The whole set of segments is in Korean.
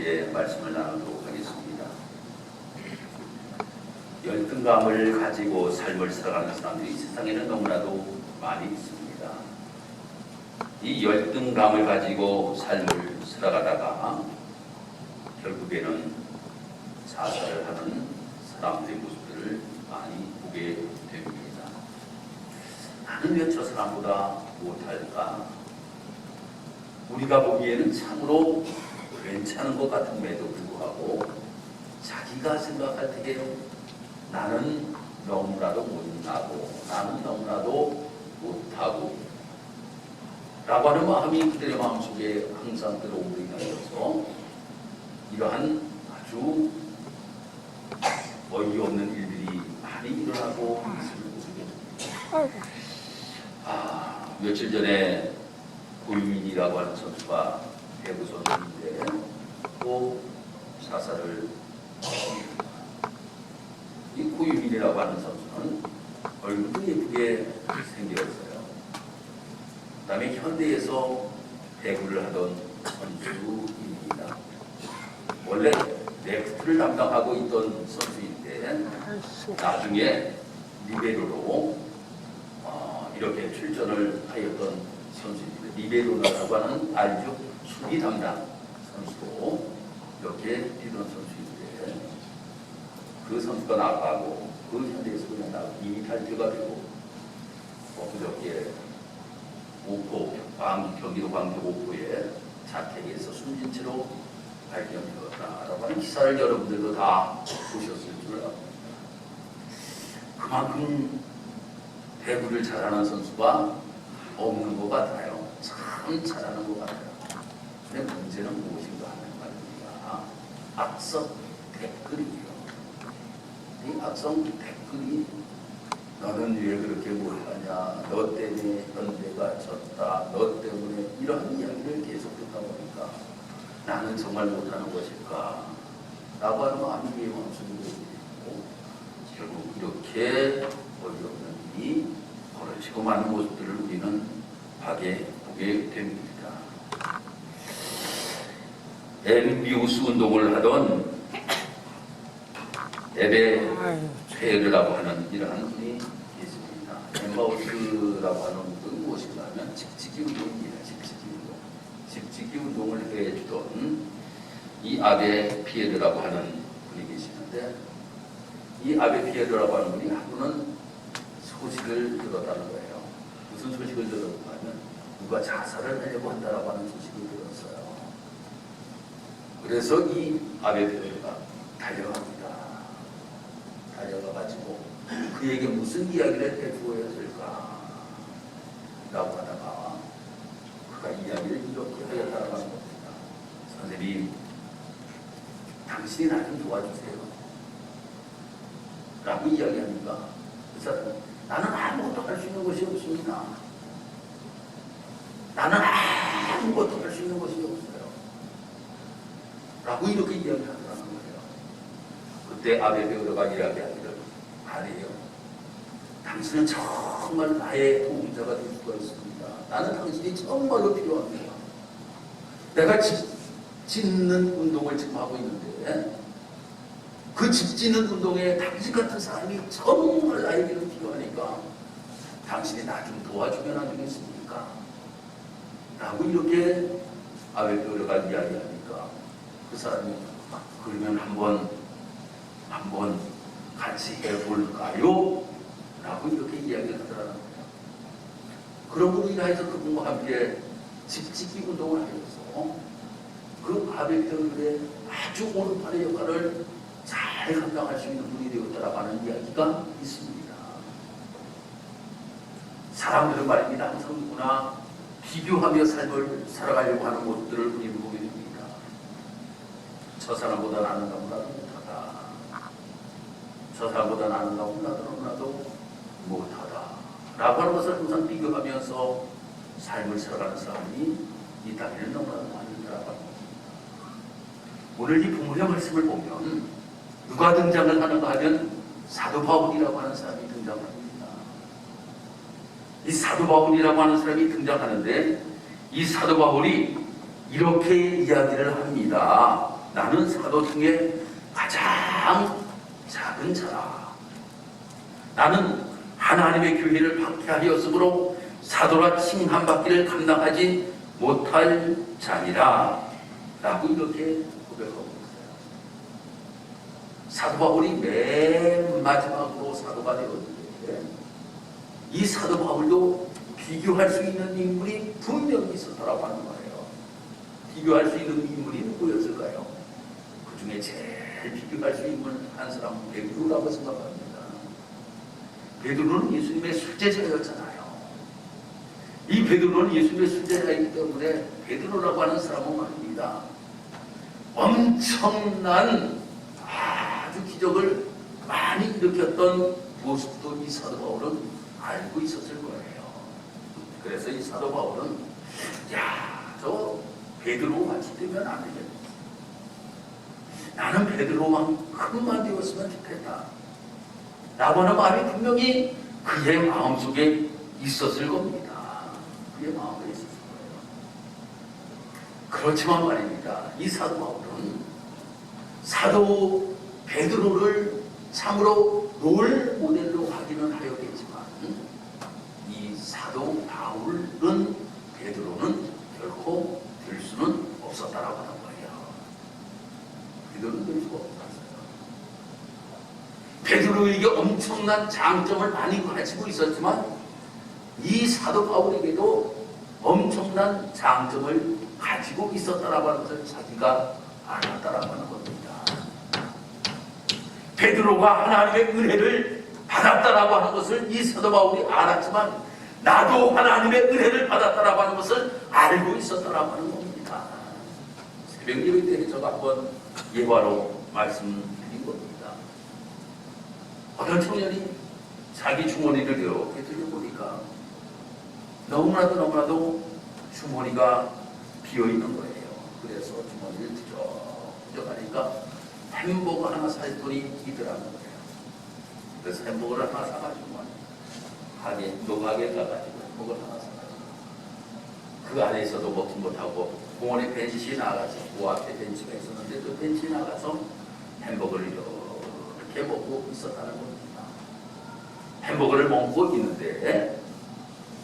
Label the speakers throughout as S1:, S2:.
S1: 함께 말씀을 나누도록 하겠습니다. 열등감을 가지고 삶을 살아가는 사람들이 세상에는 너무나도 많이 있습니다. 이 열등감을 가지고 삶을 살아가다가 결국에는 자살을 하는 사람들의 모습들을 많이 보게 됩니다. 나는 왜 저 사람보다 못할까? 우리가 보기에는 참으로 괜찮은 것 같음에도 불구하고 자기가 생각할 때에 나는 너무나도 못나고 나는 너무나도 못하고 라고 하는 마음이 그들의 마음속에 항상 들어오므로 인하여서 이러한 아주 어이없는 일들이 많이 일어나고 있습니다. 며칠 전에 고유민이라고 하는 선수가 배구 선수인데 또 자살을 했습니다. 이 고유민이라고 하는 선수는 얼굴도 예쁘게 생겼어요. 그 다음에 현대에서 배구를 하던 선수입니다. 원래 레프트를 담당하고 있던 선수인데 나중에 리베로로 이렇게 출전을 하였던 선수입니다. 리베로라고 하는 알죠? 수비 담당 선수로 이렇게 뛰던 선수인데 그 선수가 나가고 그 현대에서 그냥 나가고 이미 탈퇴가 되고 그저께 오포, 경기도 광주 오포에 자택에서 숨진 채로 발견되었다라고 하는 기사를 여러분들도 다 보셨을 줄 압니다. 그만큼 배구를 잘하는 선수가 없는 것 같아요. 참 잘하는 것 같아요. 근데 문제는 무엇인가 하는 말입니다. 악성 댓글이에요. 이 악성 댓글이 너는 왜 그렇게 못하냐, 너 때문에 현대가 졌다, 너 때문에 이런 이야기를 계속 듣다 보니까 나는 정말 못하는 것일까 라고 하는 마음이 내 마음속에 들고 결국 이렇게 어이없는 일이 벌어지고 많은 모습들을 우리는 보게 됩니다. 엠비우스 운동을 하던 에베 최르라고 하는 이러한 분이 있습니다. 엠바우스라고 하는 운동이 무엇인가 하면 직지기 운동입니다. 직지기 운동을 해주던 이 아베 피에르라고 하는 분이 계시는데 이 아베 피에르라고 하는 분이 하루는 소식을 들었다는 거예요. 무슨 소식을 들었는가 하면 누가 자살을 하려고 한다라고 하는 소식을 들었어요. 그래서 이 아베 피에르가 달려갑니다. 달려가가지고 그에게 무슨 이야기를 해주어야 될까 라고 하다가 그가 이야기를 이렇게 하였다라고 하는 겁니다. 선생님, 당신이 나 좀 도와주세요 라고 이야기하니까 그 사람은 나는 아무것도 할 수 있는 것이 없습니다. 나는 아무것도 할 수 있는 것이 없어요 라고 이렇게 이야기하더라는 거예요. 그때 아베 베오르가 이야기하기를 아니에요. 당신은 정말 나의 도움자가 될 수가 있습니다. 나는 당신이 정말로 필요합니다. 내가 짓는 운동을 지금 하고 있는데 그 집 짓는 운동에 당신 같은 사람이 정말 나에게는 필요하니까 당신이 나 좀 도와주면 안 되겠습니까? 라고 이렇게 아베 베오르가 이야기하니까 그 사람이 그러면 한번 같이 해볼까요? 라고 이렇게 이야기를 하더라는 거예요. 그러므로 인해서 그분과 함께 집짓기 운동을 하면서 그 아베 베오르의 아주 오른팔의 역할을 잘 감당할 수 있는 분이 되었다라고 하는 이야기가 있습니다. 사람들은 말입니다. 항상 누구나 비교하며 삶을 살아가려고 하는 모습들을 우리는 보게 됩니다. 저 사람보다 나는 너무나도 못하다. 저 사람보다 나는 너무나도 못하다. 라고 하는 것을 항상 비교하면서 삶을 살아가는 사람이 이 땅에는 너무나도 많이 있다라고 합니다. 오늘 이 부모의 말씀을 보면 누가 등장을 하는가 하면 사도 바울이라고 하는 사람이 등장합니다. 이 사도 바울이라고 하는 사람이 등장하는데 이 사도 바울이 이렇게 이야기를 합니다. 나는 사도 중에 가장 작은 자라. 나는 하나님의 교회를 박해하였으므로 사도라 칭함받기를 감당하지 못할 자니라 라고 이렇게 고백하고 있어요. 사도 바울이 맨 마지막으로 사도가 되었는데 이 사도 바울도 비교할 수 있는 인물이 분명히 있었더라고 하는 거예요. 비교할 수 있는 인물이 누구였을까요? 그 중에 제일 비교할 수 있는 한 사람은 베드로라고 생각합니다. 베드로는 예수님의 수제자였잖아요. 이 베드로는 예수님의 수제자이기 때문에 베드로라고 하는 사람은 말입니다. 엄청난 아주 기적을 많이 일으켰던 모습도 이 사도 바울은 알고 있었을 거예요. 그래서 이 사도 바울은 저 베드로 같이 되면 안 되겠다. 나는 베드로만큼만 되었으면 좋겠다. 라고 하는 마음이 분명히 그의 마음속에 있었을 겁니다. 그의 마음에 있었을 거예요. 그렇지만 말입니다. 이 사도 바울은 사도 베드로를 참으로 롤 모델로 하기는 하였겠지만 이 사도 바울은 베드로는 결코 될 수는 없었다라고 하는 거예요. 베드로는 될 수가 없었어요. 베드로에게 엄청난 장점을 많이 가지고 있었지만 이 사도 바울에게도 엄청난 장점을 가지고 있었다라고 하는 것을 자기가 알았다라고 하는 겁니다. 베드로가 하나님의 은혜를 받았다라고 하는 것을 이 사도 바울이 알았지만 나도 하나님의 은혜를 받았다라고 하는 것을 알고 있었다라고 하는 겁니다. 새벽 예배 때 제가 한번 예화로 말씀드린 겁니다. 어떤 청년이 자기 주머니를 이렇게 들여보니까 너무나도 주머니가 비어있는 거예요. 그래서 주머니를 들여가니까 햄버거 하나 살 돈이 있더라는 거예요. 그래서 햄버거를 하나 사가지고 농가게 가가지고 햄버거를 하나 사가지고 그 안에서도 먹지 못하고 공원에 벤치에 나가서 그 앞에 벤치가 있었는데 그 벤치에 나가서 햄버거를 이렇게 먹고 있었다는 겁니다. 햄버거를 먹고 있는데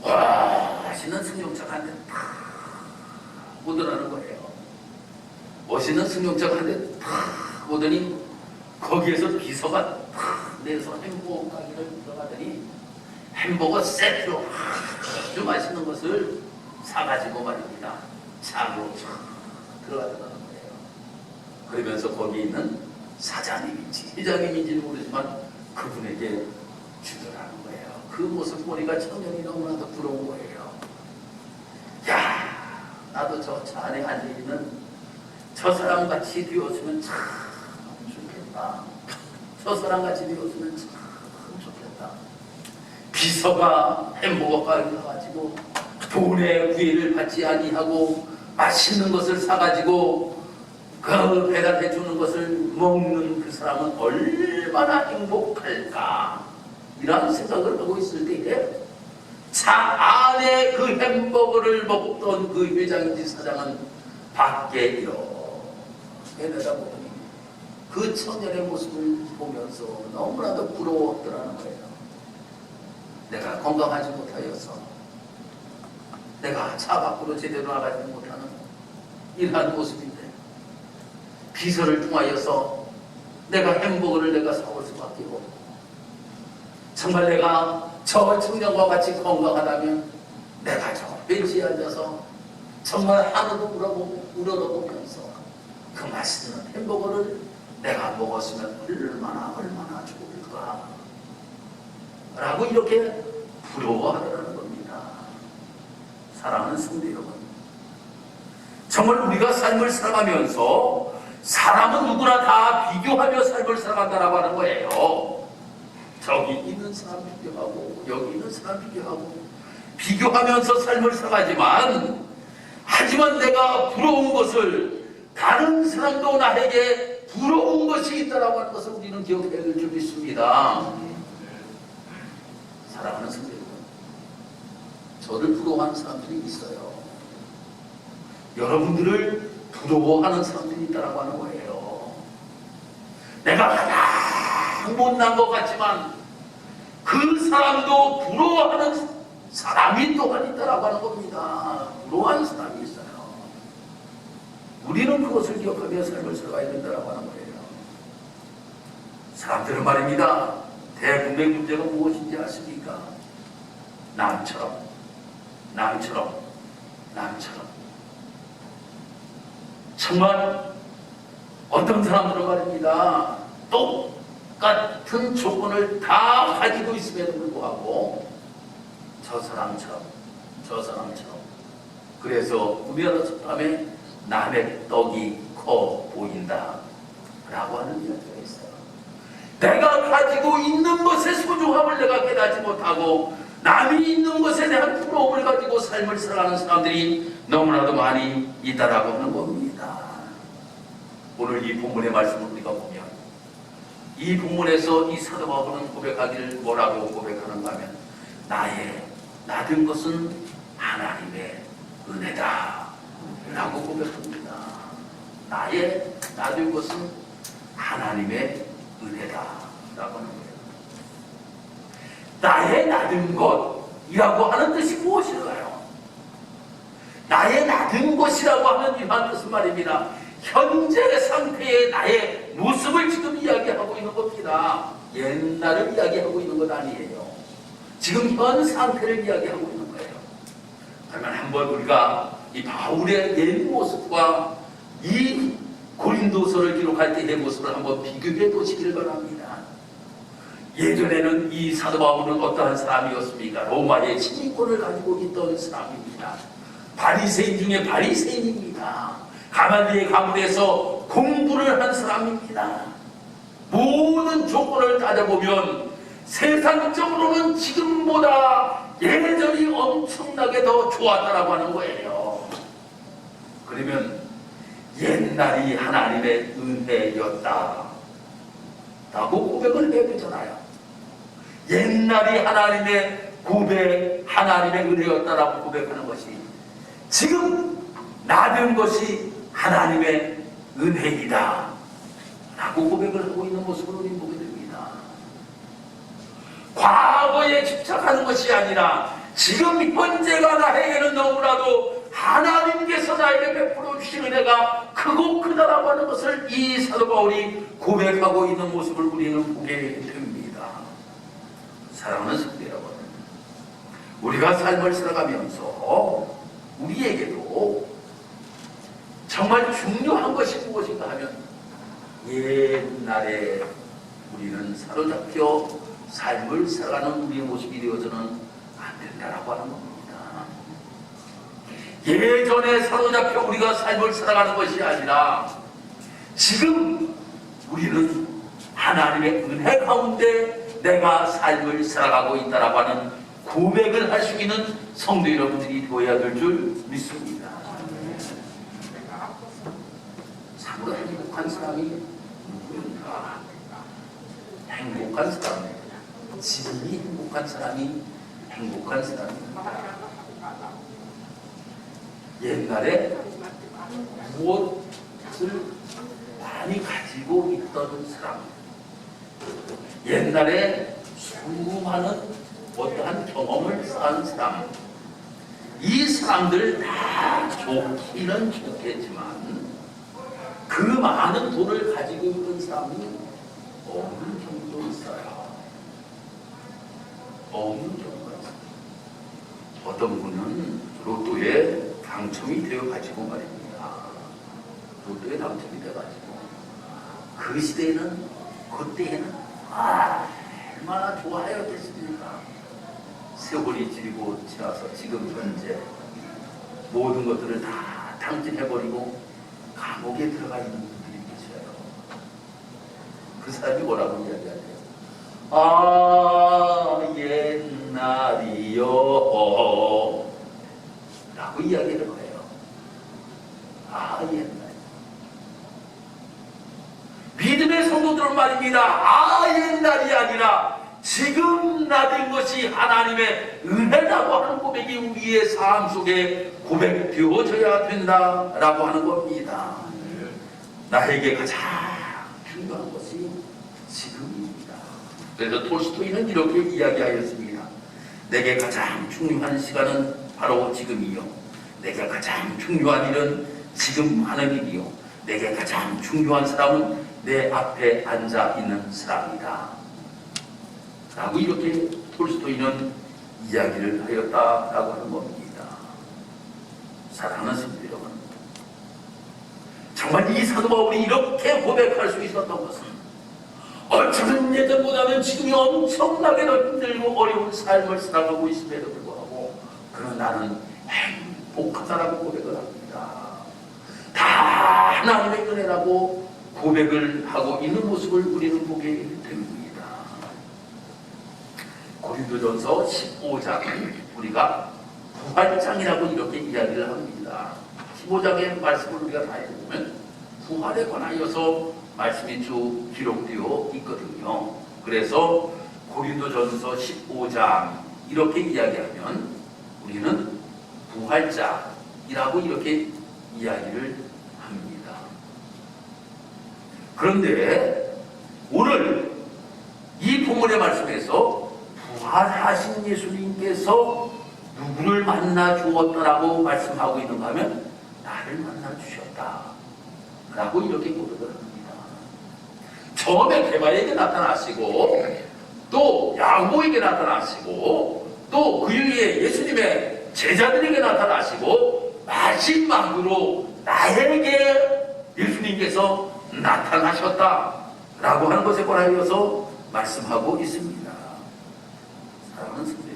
S1: 멋있는 승용차가 한 대 탁 오더라는 거예요. 멋있는 승용차가 한 대 탁 오더니 거기에서 비서가 탁 내서 햄버거 가게를 들어가더니 햄버거 세트로 아주 맛있는 것을 사가지고 말입니다. 차로 들어가더라는 거예요. 그러면서 거기 있는 사장님인지 회장님인지는 모르지만 그분에게 주더라는 거예요. 그 모습 보니까 청년이 너무나도 부러운 거예요. 나도 저 차 안에 앉아있는 저 사람같이 되었으면 참 좋겠다. 저 사람같이 되었으면 참 좋겠다. 비서가 햄버거 가게 가가지고 돈의 구애를 받지 아니하고 맛있는 것을 사가지고 그 배달해 주는 것을 먹는 그 사람은 얼마나 행복할까 이런 생각을 하고 있을 때에 차 안에 그 햄버거를 먹던 그 회장인지 사장은 밖에 이렇게 내다보더니 그 청년의 모습을 보면서 너무나도 부러웠더라는 거예요. 내가 건강하지 못하여서 내가 차 밖으로 제대로 나가지 못하는 이러한 모습인데 비서를 통하여서 내가 햄버거를 내가 사올 수밖에 없고 정말 내가 저 청년과 같이 건강하다면 내가 저 벤치에 앉아서 정말 하루도 우러러보면서 그 맛있는 햄버거를 내가 먹었으면 얼마나 좋을까 라고 이렇게 부러워하더라는 겁니다. 사랑하는 성도 여러분, 정말 우리가 삶을 살아가면서 사람은 누구나 다 비교하며 삶을 살아간다라고 하는 거예요. 저기 있는 사람 비교하고 여기 있는 사람 비교하면서 삶을 살아가지만 하지만 내가 부러운 것을 다른 사람도 나에게 부러운 것이 있다라고 하는 것을 우리는 기억해야 될 줄 믿습니다. 사랑하는 성도 여러분, 저를 부러워하는 사람들이 있어요. 여러분들을 부러워하는 사람들이 있다고 하는 거예요. 내가 가장 못난 것 같지만 그 사람도 부러워하는 사람이 또한 있다고 하는 겁니다. 부러워하는 사람이 있어요. 우리는 그것을 기억하며 삶을 살아가야 된다고 하는 거예요. 사람들은 말입니다. 대부분의 문제가 무엇인지 아십니까? 남처럼 정말 어떤 사람들은 말입니다. 똑같은 조건을 다 가지고 있음에도 불구하고 저 사람처럼 그래서 우리나라 속담에 남의 떡이 커 보인다 라고 하는 이야기가 있어요. 내가 가지고 있는 것의 소중함을 내가 깨닫지 못하고 남이 있는 것에 대한 부러움을 가지고 삶을 살아가는 사람들이 너무나도 많이 있다라고 하는 겁니다. 오늘 이 본문의 말씀을 우리가 보면 이 본문에서 이 사도 바울은 고백하기를 뭐라고 고백하는가 하면 나된 것은 하나님의 은혜다 라고 고백합니다. 나된 것은 하나님의 은혜다 라고 하는 거예요. 나의 나된 것이라고 하는 뜻이 무엇일까요? 나의 나된 것이라고 하는 이러한 뜻은 말입니다. 현재 상태의 나의 모습을 지금 이야기하고 있는 겁니다. 옛날을 이야기하고 있는 것 아니에요. 지금 현 상태를 이야기하고 있는 거예요. 그러면 한번 우리가 이 바울의 옛 모습과 이 고린도서를 기록할 때의 모습을 한번 비교해 보시기를 바랍니다. 예전에는 이 사도 바울은 어떠한 사람이었습니까? 로마의 시민권을 가지고 있던 사람입니다. 바리새인 중에 바리새인입니다. 가말리엘 가문에서 공부를 한 사람입니다. 모든 조건을 따져보면 세상적으로는 지금보다 예전이 엄청나게 더 좋았다라고 하는 거예요. 그러면 옛날이 하나님의 은혜였다 라고 고백을 해보잖아요. 옛날이 하나님의 은혜였다라고 고백하는 것이 지금 나된 것이 하나님의 은혜이다 라고 고백을 하고 있는 모습을 우리 보게 됩니다. 과거에 집착하는 것이 아니라 지금 현재가 나에게는 너무나도 하나님께서 나에게 베풀어 주신 은혜가 크고 크다라고 하는 것을 이 사도 바울이 고백하고 있는 모습을 우리는 보게 됩니다. 사랑하는 성도 여러분, 우리가 삶을 살아가면서 우리에게도 정말 중요한 것이 무엇인가 하면 옛날에 우리는 사로잡혀 삶을 살아가는 우리의 모습이 되어서는 안 된다라고 하는 겁니다. 예전에 사로잡혀 우리가 삶을 살아가는 것이 아니라 지금 우리는 하나님의 은혜 가운데 내가 삶을 살아가고 있다라고 하는 고백을 할 수 있는 성도 여러분들이 되어야 될 줄 믿습니다. 참으로 행복한 사람이 누구인가? 행복한 사람, 지금이 행복한 사람이 행복한 사람입니다. 옛날에 무엇을 많이 가지고 있던 사람, 옛날에 수많은 어떠한 경험을 쌓은 사람, 이 사람들 다 좋기는 좋겠지만 그 많은 돈을 가지고 있는 사람이 없는 경우도 있어요. 없는 경우가 있어요. 어떤 분은 로또에 당첨이 되어가지고 말입니다. 로또에 당첨이 돼가지고 그 시대에는 그때에는 얼마나 좋아하였겠습니까? 세월이 지나서 지금 현재 모든 것들을 다 탕진해버리고 감옥에 들어가 있는 분들이 계셔요. 그 사람이 뭐라고 이야기하세요? 옛날이요 라고 이야기를 해요. 옛날. 믿음의 성도들은 말입니다. 옛날이 아니라 지금 나된 것이 하나님의 은혜라고 하는 고백이 우리의 삶 속에 고백되어져야 된다라고 하는 겁니다. 나에게 가장 중요한 것이 지금입니다. 그래서 톨스토이는 이렇게 이야기하였습니다. 내게 가장 중요한 시간은 바로 지금이요. 내게 가장 중요한 일은 지금 하는 일이요. 내게 가장 중요한 사람은 내 앞에 앉아 있는 사람이다. 라고 이렇게 톨스토이는 이야기를 하였다라고 하는 겁니다. 사랑하는 성도 여러분, 정말 이 사도 바울이 이렇게 고백할 수 있었던 것은 어쩌면 예전보다는 지금이 엄청나게 더 힘들고 어려운 삶을 살아가고 있음에도 불구하고 그러나 나는 행복하다라고 고백을 합니다. 다 하나님의 은혜라고 고백을 하고 있는 모습을 우리는 보게 됩니다. 고린도전서 15장 우리가 부활장이라고 이렇게 이야기를 합니다. 15장의 말씀을 우리가 다 읽어보면 부활에 관하여서 말씀이 쭉 기록되어 있거든요. 그래서 고린도전서 15장 이렇게 이야기하면 우리는 부활장이라고 이렇게 이야기를 합니다. 그런데 오늘 이 본문의 말씀에서 부활하신 예수님께서 누구를 만나 주었다라고 말씀하고 있는가 하면 나를 만나 주셨다 라고 이렇게 고백을 합니다. 처음에 게바에게 나타나시고 또 야고보에게 나타나시고 또 그 위에 예수님의 제자들에게 나타나시고 마지막으로 나에게 예수님께서 나타나셨다라고 하는 것에 관하여서 말씀하고 있습니다. 사랑하는 성도요,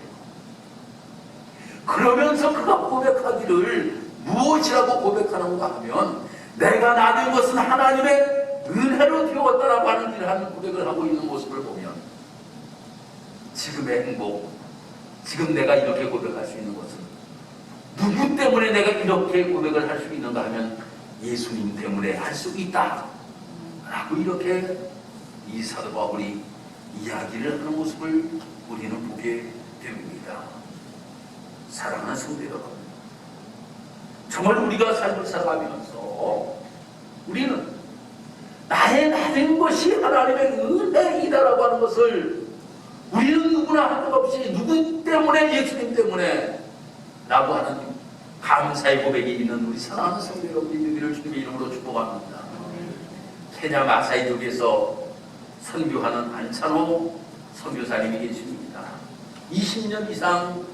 S1: 그러면서 그가 고백하기를 무엇이라고 고백하는가 하면 내가 나된 것은 하나님의 은혜로 되었다라고 하는 이러한 고백을 하고 있는 모습을 보면 지금의 행복, 지금 내가 이렇게 고백할 수 있는 것은 누구 때문에 내가 이렇게 고백을 할 수 있는가 하면 예수님 때문에 할 수 있다 라고 이렇게 이 사도 바울이 이야기를 하는 모습을 우리는 보게 됩니다. 사랑하는 성도 여러분, 정말 우리가 삶을 살아가면서 우리는 나의 나된 것이 하나님의 은혜이다라고 하는 것을 우리는 누구나 할 것 없이 누구 때문에, 예수님 때문에 라고 하는 감사의 고백이 있는 우리 사랑하는 성도 여러분이 되기를 주님의 이름으로 축복합니다. 케냐 마사이족에서 선교하는 안찬호 선교사님이 계십니다. 20년 이상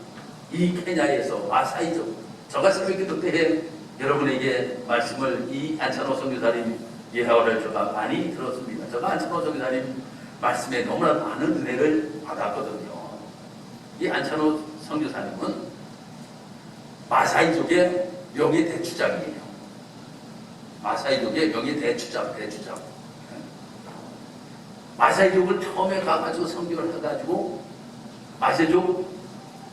S1: 이 케냐에서 마사이족, 저가 새벽기도 때에 여러분에게 말씀을 이 안찬호 선교사님 예화를 제가 많이 들었습니다. 제가 안찬호 선교사님 말씀에 너무나 많은 은혜를 받았거든요. 이 안찬호 선교사님은 마사이족의 명예 대추장이에요. 마사이족의 명예 대추장. 마사이족을 처음에 가가지고 선교를 해가지고 마사이족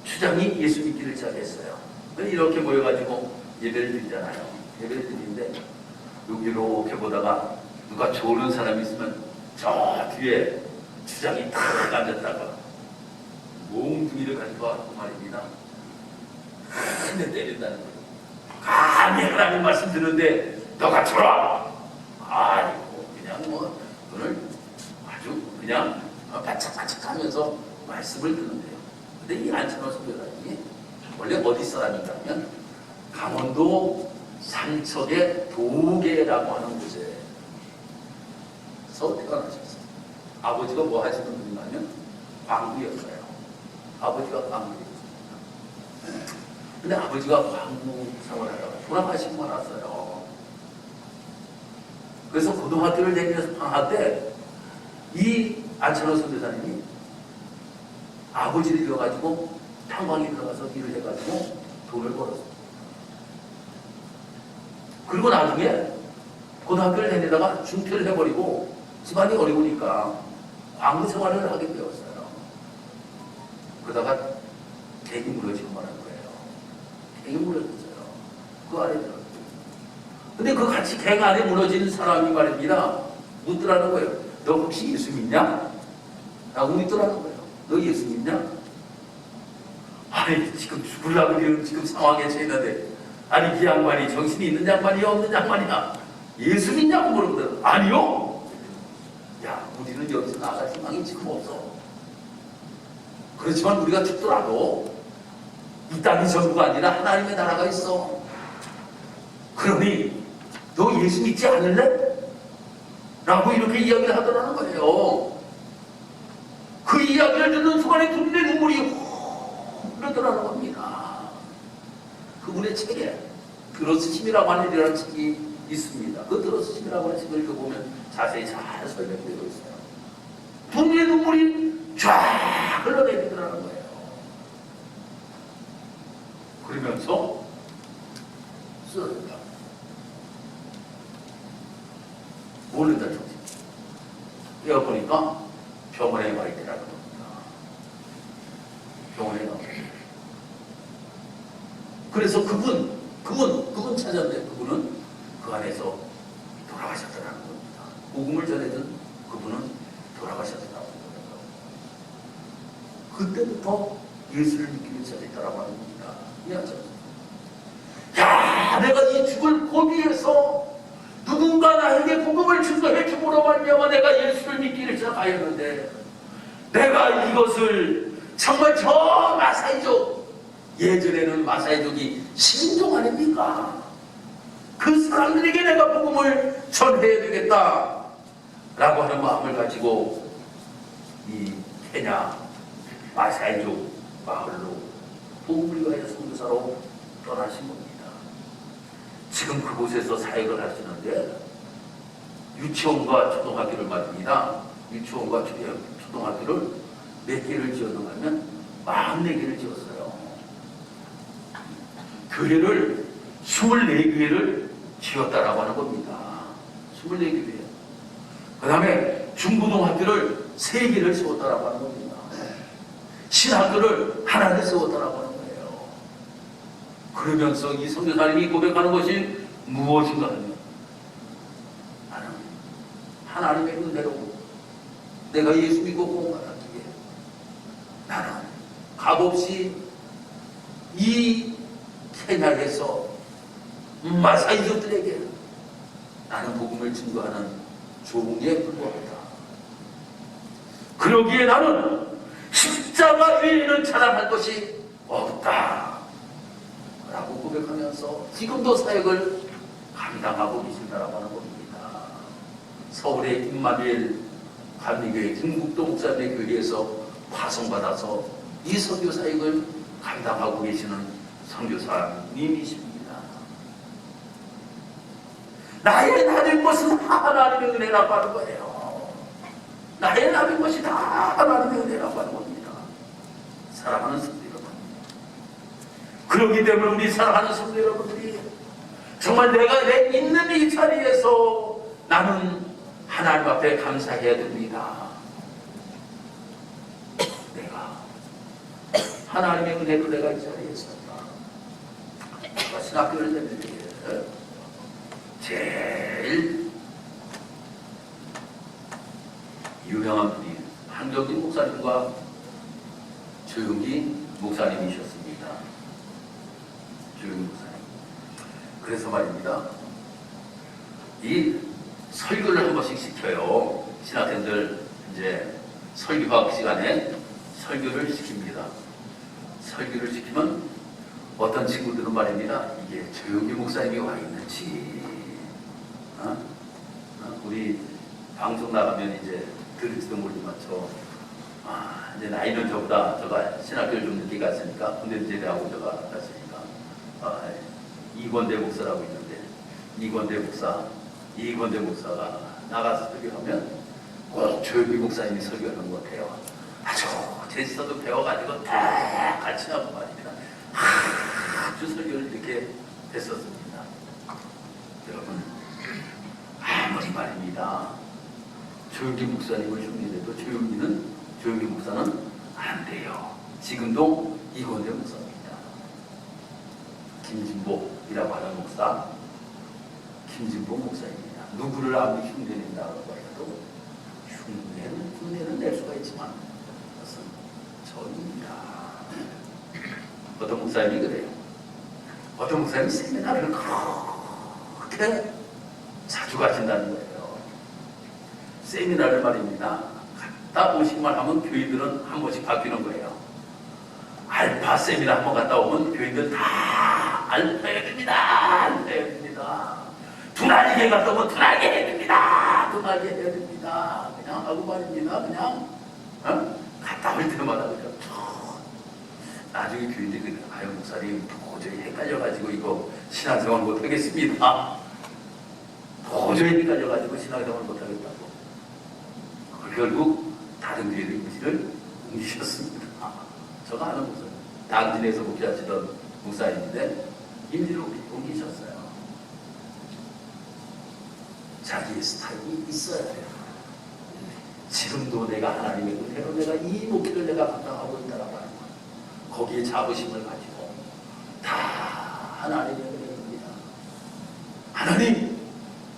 S1: 추장이 예수 믿기를 시작했어요. 이렇게 모여가지고 예배를 드리잖아요. 예배를 드리는데 여기 이렇게 보다가 누가 좋은 사람이 있으면 저 뒤에 추장이 탁 앉았다가 몽둥이를 가지고 왔고 말입니다. 한대 때린다는 거예요. 감히 하나님 말씀 듣는데 너가 쳐라! 아이고 그냥 뭐 오늘 아주 그냥 바짝바짝 하면서 말씀을 듣는데요. 근데 이 안찬호 선교사님이 원래 어디 사람인가 하면 강원도 삼척의 도계라고 하는 곳에서 태어나셨어요. 아버지가 뭐 하시는 분인가 하면 광부였어요. 아버지가 광부였어요. 근데 아버지가 광부 생활하다가 돌아가시고 말았어요. 그래서 고등학교를 다니면서 방학 때 이 안찬호 선교사님이 아버지를 잃어가지고 탄광에 들어가서 일을 해가지고 돈을 벌었어요. 그리고 나중에 고등학교를 다니다가 중퇴를 해버리고 집안이 어려우니까 광부 생활을 하게 되었어요. 그러다가 갱이 무너지고 말한 거예요. 갱이 무너졌어요. 그 안에 들어갔어요. 근데 그 같이 갱 안에 무너진 사람이 말입니다. 묻더라는 거예요. 너 혹시 예수 믿냐? 라고 묻더라는 거예요. 너 예수 믿냐? 아니 지금 죽으려고 지금 상황에 처했는데 아니 이 양반이 정신이 있는 양반이야 없는 양반이야? 예수 믿냐고 물어보더라고. 아니요. 야 우리는 여기서 나갈 희망이 지금 없어. 그렇지만 우리가 죽더라도 이 땅이 전부가 아니라 하나님의 나라가 있어. 그러니 너 예수 믿지 않을래? 라고 이렇게 이야기를 하더라는 거예요. 그 이야기를 듣는 순간에 눈에 눈물이 흐르더라는 겁니다. 그분의 책에 들어쓰심이라고 하는 이라는 책이 있습니다. 그 들어쓰심이라고 하는 책을 읽어보면 자세히 잘 설명되어 있어요. 눈에 눈물이 쫙 흘러내리더라는 거예요. 그러면서 쓰러졌다. 모른다 정신. 깨어보니까 병원에 와 있더라는 겁니다. 병원에 와. 그래서 그분 찾았는데 그분은 그 안에서 돌아가셨더라는 겁니다. 복음을 전해준 그분은 돌아가셨더라는 거예요. 그때부터 예수를 믿기를 시작했다라고 하는 겁니다. 이해하죠? 야, 내가 이 죽을 고비에서 누군가 나에게 복음을 증거해 주므로 말미암아 내가 예수를 믿기를 시작하였는데 내가 이것을 정말 저 마사이족, 예전에는 마사이족이 신종 아닙니까? 그 사람들에게 내가 복음을 전해야 되겠다 라고 하는 마음을 가지고 이 케냐 마사이족 마을로 복음을 위하여 선교사로 떠나신 겁니다. 지금 그곳에서 사역을 하시는데 유치원과 초등학교를 말입니다. 유치원과 초등학교를 몇 개를 지었는가 하면 44개를 지었어요. 교회를 24교회를 지었다라고 하는 겁니다. 24교회. 그 다음에 중고등학교를 3개를 세웠다라고 하는 겁니다. 신학교를 하나를 세웠다라고 하는 거예요. 그러면서 이 선교사님이 고백하는 것이 무엇인가 하면 나는 하나님의 은혜로 내가 예수 믿고 구원받았기에 나는 값없이 이 케냐에서 마사이족들에게 나는 복음을 증거하는 종에 불과하다. 그러기에 나는 십자가 위에는 찬양할 것이 없다 라고 고백하면서 지금도 사역을 감당하고 계신다라고 하는 겁니다. 서울의 임마누엘 감리교회 김국도 목사님의 교회에서 파송받아서 이 선교 사역을 감당하고 계시는 선교사님이십니다. 나의 나된 것은 다 하나님의 은혜라고 하는 거예요. 나의 나된 것이 다 하나님의 은혜라고 하는 겁니다. 사랑하는 성도 여러분, 그렇기 때문에 우리 사랑하는 성도 여러분들이 정말 내가 내 있는 이 자리에서 나는 하나님 앞에 감사해야 됩니다. 내가 하나님의 은혜로 내가 이 자리에 있었다. 신학교를 다니는 제일 유명한 분이 한경진 목사님과 조용기 목사님이셨습니다. 조용기 목사님. 그래서 말입니다. 이 설교를 한 번씩 시켜요. 신학생들 이제 설교학 시간에 설교를 시킵니다. 설교를 시키면 어떤 친구들은 말입니다. 이게 조용기 목사님이 와 있는지, 우리 방송 나가면 이제 들을지도 모르지만 이제 나이는 저보다 제가 신학교를 좀 늦게 갔으니까 군대제대하고 제가 갔으니까 이권대 목사라고 있는데 이권대 목사가 나가서 설교하면 꼭 조용기 목사님이 설교하는 것 같아요. 아주 제스터도 배워가지고 다 같이 하고 말입니다. 아주 설교를 이렇게 했었습니다. 여러분, 아무리 말입니다. 조용기 목사님을 흉내내도 조용기 목사는 안 돼요. 지금도 이권대 목사입니다. 김진복이라고 하는 목사, 김진복 목사입니다. 누구를 아무리 흉내낸다고 해도 흉내는 낼 수가 있지만 그것은 목사님이 그래요. 어떤 목사님이 세미나를 그렇게 자주 가신다는 거예요. 세미나를 말입니다. 갔다 오시기만 하면 교인들은 한 번씩 바뀌는 거예요. 알파 세미나 한 번 갔다 오면 교인들 다 알파해야 됩니다. 알파해야 됩니다. 둔하게 갔다 오면 둔하게 해야 됩니다. 둔하게 해야 됩니다. 그냥 하고 말입니다. 그냥 갔다 올 때마다 그냥 나중에 교인들이 그래. 아유 목사님 도저히 헷갈려가지고 이거 신앙생활 못하겠습니다. 도저히 헷갈려가지고 신앙생활 못하겠다고. 결국 다른 교회의 임시를 옮기셨습니다. 저가 아는 목사님, 당진에서 목회하시던 목사님인데 임시를 옮기셨어요. 자기의 스타일이 있어야 돼요. 지금도 내가 하나님의 은혜로 내가 이 목회를 내가 감당하고 있다라고 하는 거예요. 거기에 자부심을 가지고 다 하나님의 은혜입니다.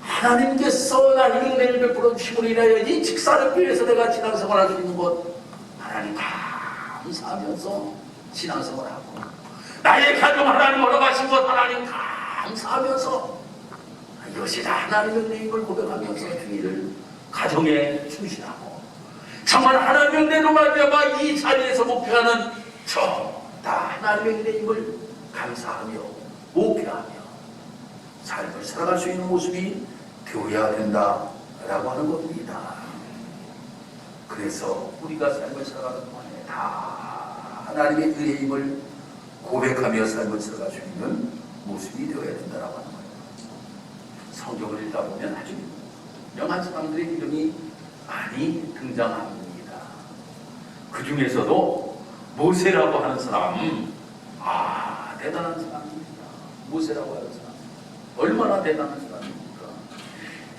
S1: 하나님께서 나에게 은혜를 베풀어 주심으로 인하여 이 직사를 위해서 내가 신앙생활할 수 있는 것 하나님 감사하면서 신앙생활하고 나의 가정 하나님 허락하신 것 하나님 감사하면서 이것이 다 하나님의 은혜임을 고백하면서 주의를 가정에 충실하고 정말 하나님의 은혜로 말미암아 이 자리에서 목표하는 저 다 하나님의 은혜임을 감사하며 목표하며 삶을 살아갈 수 있는 모습이 되어야 된다라고 하는 겁니다. 그래서 우리가 삶을 살아가는 동안에 다 하나님의 은혜임을 고백하며 삶을 살아갈 수 있는 모습이 되어야 된다라고 하는 거예요. 성경을 읽다 보면 아주 유명한 사람들의 이름이 많이 등장합니다. 그 중에서도 모세라고 하는 사람, 대단한 사람입니다. 모세라고 하는 사람, 얼마나 대단한 사람입니까?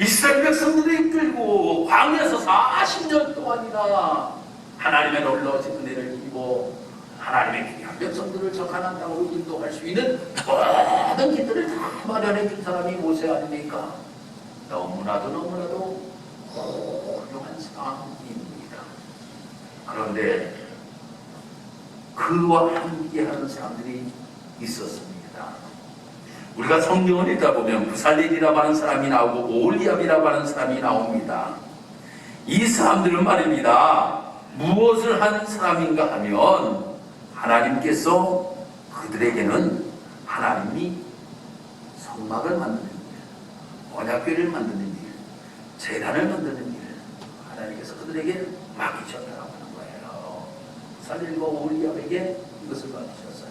S1: 이스라엘 백성들을 이끌고 광야에서 40년 동안이나 하나님의 놀라우신 은혜를 입어 하나님의 귀한 백성들을 저 가나안 땅으로 인도할 수 있는 모든 길들을 다 마련해 준 사람이 모세 아닙니까? 너무나도 훌륭한 사람입니다. 그런데 그와 함께하는 사람들이 있었습니다. 우리가 성경을 읽다 보면 부살렐이라고 하는 사람이 나오고 오홀리압이라고 하는 사람이 나옵니다. 이 사람들은 말입니다. 무엇을 한 사람인가 하면 하나님께서 그들에게는 하나님이 성막을 만드는 일, 언약궤를 만드는 일, 제단을 만드는 일 하나님께서 그들에게 맡기셨다고 하는 거예요. 부살렐과 오홀리압에게 이것을 맡기셨어요.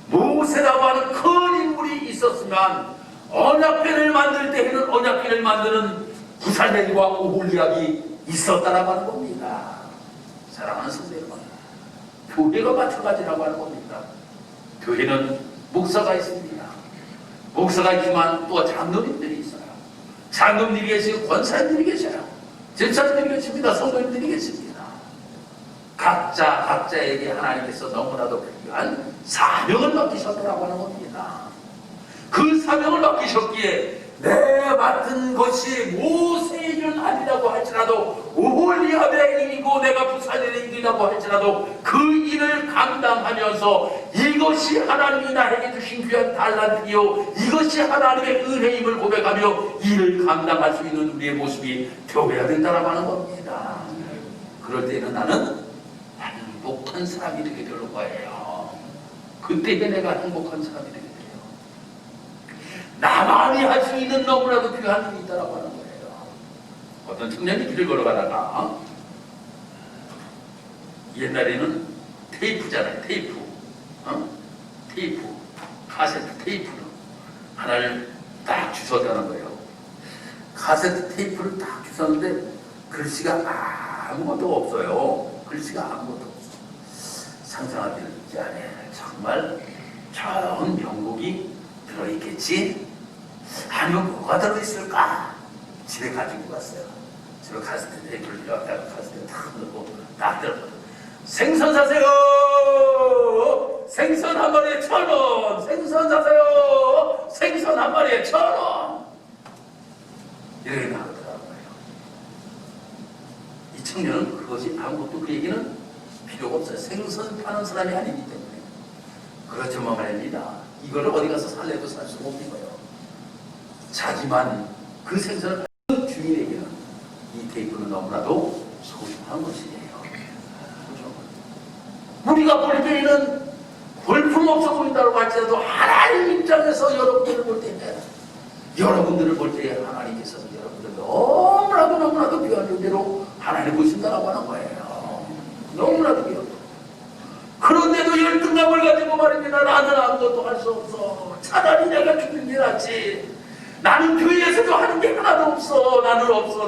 S1: 모세라고 하는 큰 인물이 있었으면 언약궤를 만들 때에는 언약궤를 만드는 부살렐과 오홀리압이 있었다라고 하는 겁니다. 사랑하는 성도 여러분, 교회가 마찬가지라고 하는 겁니다. 교회는 목사가 있습니다. 목사가 있지만 또 장로님들이 있어요. 장로님들이 계시고 권사님들이 계셔요. 제사장들이 계십니다. 성도님들이 계십니다. 각자에게 하나님께서 너무나도 필요한 사명을 맡기셨다고 하는 겁니다. 그 사명을 맡기셨기에 내 맡은 것이 모세의 일은 아니라고 할지라도 오홀리압의 일이고 내가 부살렐의 일이라고 할지라도 그 일을 감당하면서 이것이 하나님이 나에게 주신 귀한 달란트요 이것이 하나님의 은혜임을 고백하며 일을 감당할 수 있는 우리의 모습이 되어야 된다고 하는 겁니다. 그럴 때는 나는 행복한 사람이 되게 될 거예요. 그때에 내가 행복한 사람이 되게 돼요. 나만이 할 수 있는 너무나도 귀한 일이 있다고 하는 거예요. 어떤 청년이 길을 걸어가다가 옛날에는 테이프잖아요. 테이프 카세트 테이프를 하나를 딱 주웠다는 거예요. 카세트 테이프를 딱 주웠는데 글씨가 아무것도 없어요. 글씨가 아무것도 없어. 상상하기를 이 안에 정말 좋은 명곡이 들어있겠지? 아니면 뭐가 들어있을까? 집에 가지고 갔어요. 집에 갔을 때 테이프를 들어갔다가 갔을 때 탁 넣고 딱 들었거든. 생선 사세요! 생선 한 마리에 1,000원! 생선 사세요! 생선 한 마리에 1,000원! 이렇게 나오더라고요. 이 청년은 그것이 아무것도 그 얘기는 필요가 없어요. 생선 파는 사람이 아니기 때문에. 그렇지만 말입니다. 이거를 어디 가서 살래도 살 수가 없는 거예요. 자기만 그 생선을 주인에게는 이 테이프는 너무나도 소중한 것이에요. 우리가 볼 때에는 볼품없어 보인다고 할지라도 하나님 입장에서 여러분들을 볼 때는 여러분들을 볼 때 하나님께서 여러분들 너무나도 귀한 존재로 하나님 보신다고 하는 거예요. 너무나도 귀한. 그런데도 열등감을 가지고 말입니다. 나는 아무것도 할 수 없어. 차라리 내가 죽는 게 낫지. 나는 교회에서도 하는 게 하나도 없어. 나는 없어.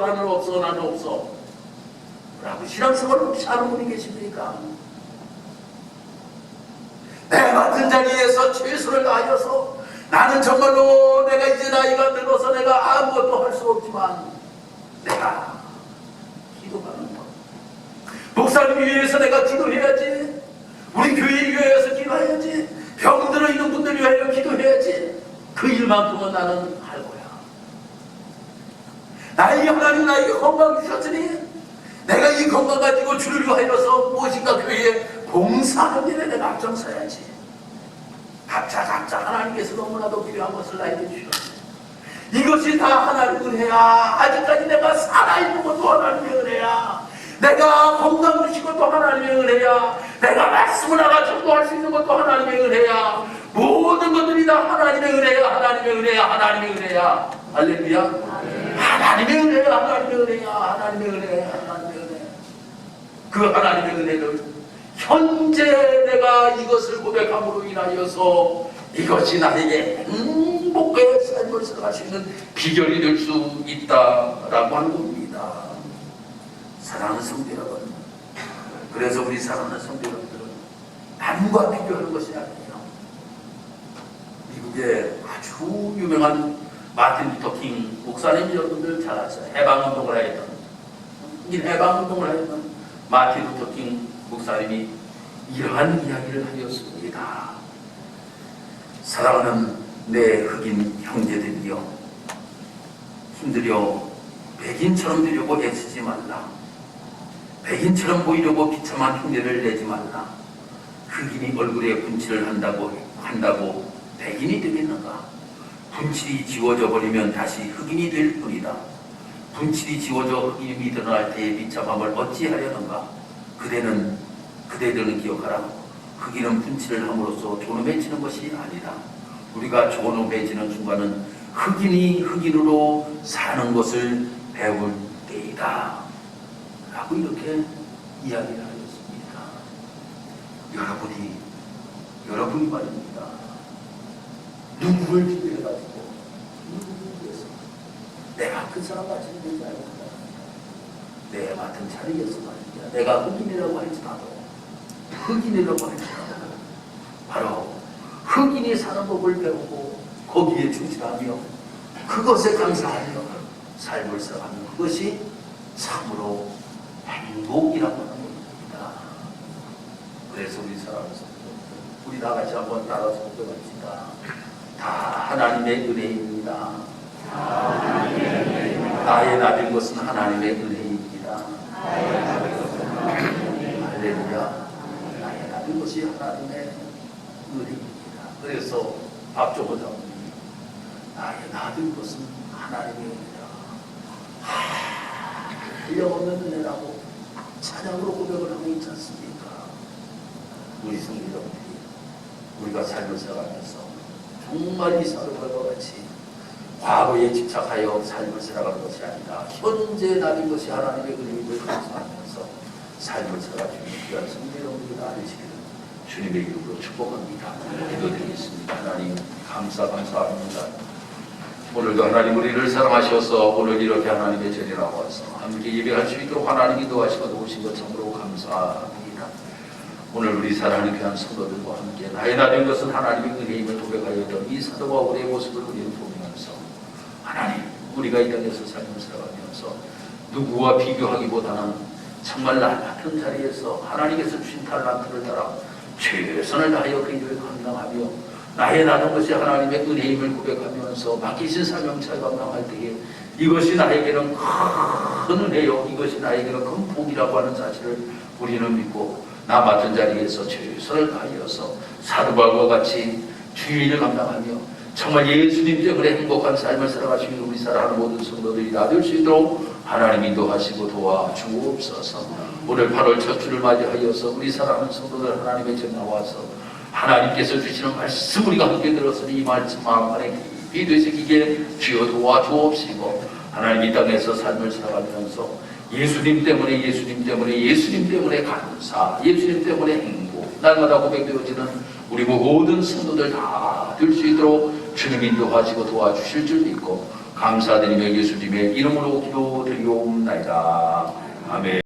S1: 라고 신앙생활을 없이 하는 분이 계십니까? 내 같은 자리에서 최선을 다하여서 나는 정말로 내가 이제 나이가 들어서 내가 아무것도 할 수 없지만 내가 기도하는 것. 목사님 위해서 내가 기도해야지. 우리 교회 위해서 기도해야지. 병 들어 있는 분들 위하여 기도해야지. 그 일만큼은 나는 할 거야. 나에게 하나님 나에게 건강 주셨으니 내가 이 건강 가지고 주를 위하여서 무엇인가 교회에 봉사하는 일에 내가 앞장서야지. 각자 하나님께서 너무나도 필요한 것을 나에게 주셨어요. 이것이 다 하나님의 은혜야. 아직까지 내가 살아있는 것도 하나님의 은혜야. 내가 건강 주신 것도 하나님의 은혜야. 내가 말씀을 알아듣고 할 수 있는 것도 하나님의 은혜야. 모든 것들이 다 하나님의 은혜야. 하나님의 은혜야. 할렐루야. 하나님의 은혜야. 그 하나님의 은혜를 현재 내가 이것을 고백함으로 인하여서 이것이 나에게 행복의 삶을 살아갈 수 있는 비결이 될 수 있다라고 하는 겁니다. 사랑하는 성도 여러분, 그래서 우리 사랑하는 성도 여러분들은 남과 비교하는 것이 아니에요. 미국의 아주 유명한 마틴 루터 킹 목사님 여러분들 잘 아세요. 해방운동을 하였던 마틴 루터 킹 목사님이 이러한 이야기를 하였습니다. 사랑하는 내 흑인 형제들이여, 힘들여 백인처럼 되려고 애쓰지 말라. 백인처럼 보이려고 비참한 흉내를 내지 말라. 흑인이 얼굴에 분칠을 한다고 백인이 되겠는가? 분칠이 지워져 버리면 다시 흑인이 될 뿐이다. 분칠이 지워져 흑인이 드러날 때의 비참함을 어찌하려는가? 그대들은 기억하라. 흑인은 분칠을 함으로써 존엄해지는 것이 아니다. 우리가 존엄해지는 순간은 흑인이 흑인으로 사는 것을 배울 때이다. 라고 이렇게 이야기를 하였습니다. 여러분이 말입니다. 누구를 비교해가지고 누구에서 내가 그 사람 같이 되지 않을까? 내 같은 자리에서 말입니다. 내가 흑인이라고 할지라도 바로 흑인이 사는 법을 배우고 거기에 충실하며 그것에 감사하며 삶을 살아가는 그것이 참으로 행복이라고 하는 겁니다. 그래서 우리 사랑해서 우리 다같이 한번 따라서 고백합시다. 다 하나님의 은혜입니다. 나의 낮은 것은 하나님의 은혜입니다. 할렐루야. 나의 낮은 것이 하나님의 은혜입니다. 그래서 박종호 장로님이 나의 낮은 것은 하나님의 은혜라. 한량없는 은혜라고 찬양으로 고백을 하고 있지 않습니까? 우리 성도 여러분들이 우리가 삶을 살아가면서 정말 이 사도들과 같이 과거에 집착하여 삶을 살아가는 것이 아니라 현재 나린 것이 하나님의 은혜임을 감사하면서 삶을 살아가시는 귀한 성도 여러분들이 나으시기를 주님의 이름으로 축복합니다. 기도드리겠습니다. 하나님 감사합니다. 오늘도 하나님 우리를 사랑하셔서 오늘 이렇게 하나님의 전에 나와서 함께 예배할 수 있도록 하나님이 도와시고 도우신 것 참으로 감사합니다. 오늘 우리 사랑하는 귀한 성도들과 함께 나의 낮은 것은 하나님의 은혜임을 고백하였던 이 사도와 우리의 모습을 우리는 보면서 하나님 우리가 이 땅에서 삶을 살아가면서 누구와 비교하기보다는 정말 나 같은 자리에서 하나님께서 주신 탈란트를 따라 최선을 다하여 그 일을 감당하며 나의 낮은 것이 하나님의 은혜임을 고백하면서 맡기신 사명차에 감당할 때에 이것이 나에게는 큰 은혜요, 이것이 나에게는 큰 복이라고 하는 사실을 우리는 믿고 나 맡은 자리에서 최선을 다하여서 사르발과 같이 주의 일을 감당하며 정말 예수님 때문에 행복한 삶을 살아가시는 우리 사랑하는 모든 성도들이 다 될 수 있도록 하나님 인도하시고 도와주옵소서. 오늘 8월 첫 주를 맞이하여서 우리 사랑하는 성도들 하나님의 전 나와서 하나님께서 주시는 말씀 우리가 함께 들었으니 이 말씀 마음 안에 깊이 되새기게 주여 도와주옵시고 하나님 이 땅에서 삶을 살아가면서 예수님 때문에 감사, 예수님 때문에 행복, 날마다 고백되어지는 우리 모든 성도들 다 될 수 있도록 주님 인도하시고 도와주실 줄 믿고 감사드리며 예수님의 이름으로 기도드리옵나이다. 아멘.